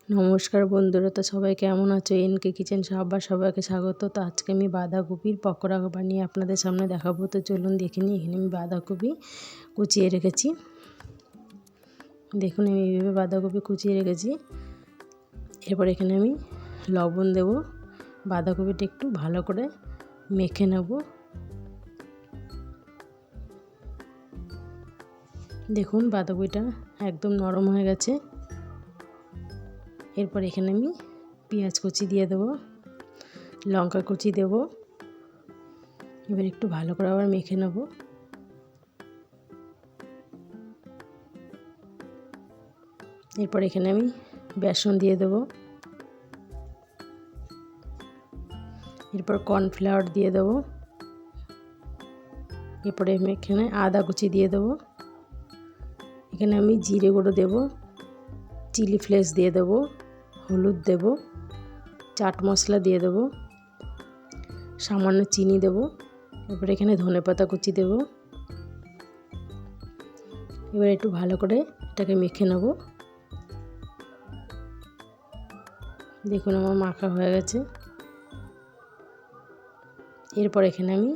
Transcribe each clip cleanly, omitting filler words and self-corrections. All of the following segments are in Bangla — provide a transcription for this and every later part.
নমস্কার বন্ধুরা, তো সবাই কেমন আছো? এনকে কিচেন সবাইকে স্বাগত। তো আজকে আমি বাঁধাকপির পকোড়া বানিয়ে আপনাদের সামনে দেখাবো। তো চলুন দেখে নিই। এখানে আমি বাঁধাকপি কুচিয়ে রেখেছি। দেখুন আমি এইভাবে বাঁধাকপি কুচিয়ে রেখেছি। এরপর এখানে আমি লবণ দেব। বাঁধাকপিটা একটু ভালো করে মেখে নেব। দেখুন বাঁধাকপিটা একদম নরম হয়ে গেছে। এরপর এখানে আমি পেঁয়াজ কুচি দিয়ে দেবো, লঙ্কা কুচি দেব। এবার একটু ভালো করে আবার মেখে নেব। এরপর এখানে আমি বেসন দিয়ে দেব। এরপর কর্নফ্লাওয়ার দিয়ে দেব। এরপরে আমি এখানে আদা কুচি দিয়ে দেব। এখানে আমি জিরে গুঁড়ো দেব, চিলি ফ্লেক্স দিয়ে দেব, হলুদ দেব, চাট মশলা দিয়ে দেব, সামান্য চিনি দেব। এরপর এখানে ধনেপাতা কুচি দেব। এবার একটু ভালো করে এটাকে মেখে নেব। দেখুন আমার মাখা হয়ে গেছে। এরপর এখানে আমি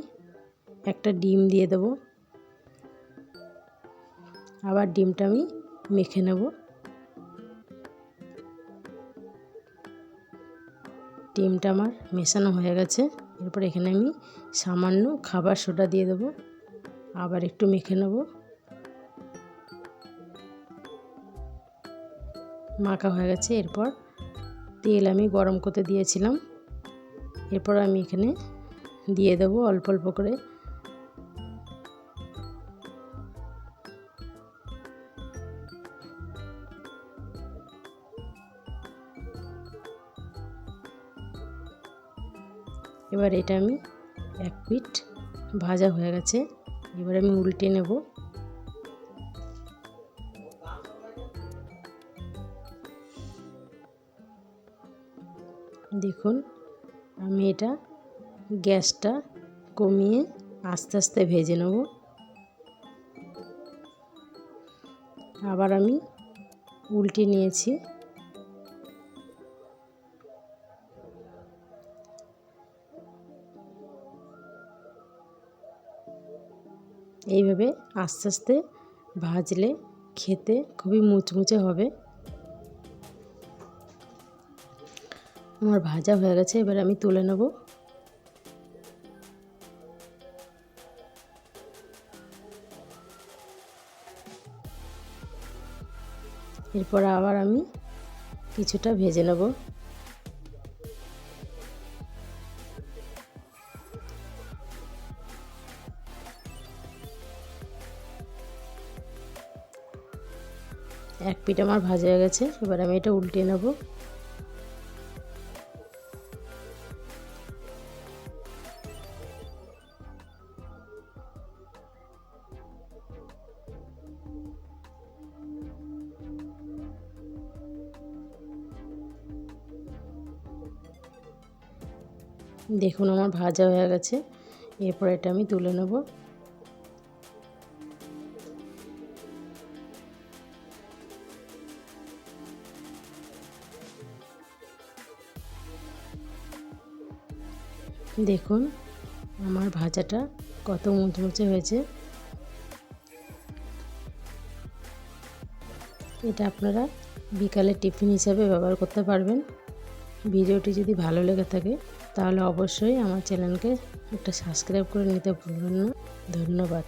একটা ডিম দিয়ে দেব। আবার ডিমটা আমি মেখে নেব। ডিমটা আমার মেশানো হয়ে গেছে। এরপর এখানে আমি সামান্য খাবার সোডা দিয়ে দেব। আবার একটু মেখে নেব। মাখা হয়ে গেছে। এরপর তেল আমি গরম করতে দিয়েছিলাম। এরপর আমি এখানে দিয়ে দেব অল্প অল্প করে। এবার এটা আমি এক পিঠ ভাজা হয়ে গেছে। এবার আমি উল্টে নেব। দেখুন আমি এটা গ্যাসটা কমিয়ে আস্তে আস্তে ভেজে নেব। আবার আমি উল্টে নিয়েছি। এইভাবে আস্তে আস্তে ভাজলে খেতে খুবই মুচমুচে হবে। আমার ভাজা হয়ে গেছে। এবার আমি তুলে নেব। এরপর আবার আমি কিছুটা ভেজে নেব। এক পিঠ আমার ভাজা হয়ে গেছে। এবার আমি এটা উল্টে নেব। দেখুন আমার ভাজা হয়ে গেছে। এরপর এটা আমি তুলে নেব। দেখুন আমার ভাজাটা কত মুচমুচে হয়েছে। এটা আপনারা বিকালে টিফিন হিসাবে ব্যবহার করতে পারবেন। ভিডিওটি যদি ভালো লেগে থাকে তাহলে অবশ্যই আমার চ্যানেলকে একটা সাবস্ক্রাইব করে নিতে ভুলবেন না। ধন্যবাদ।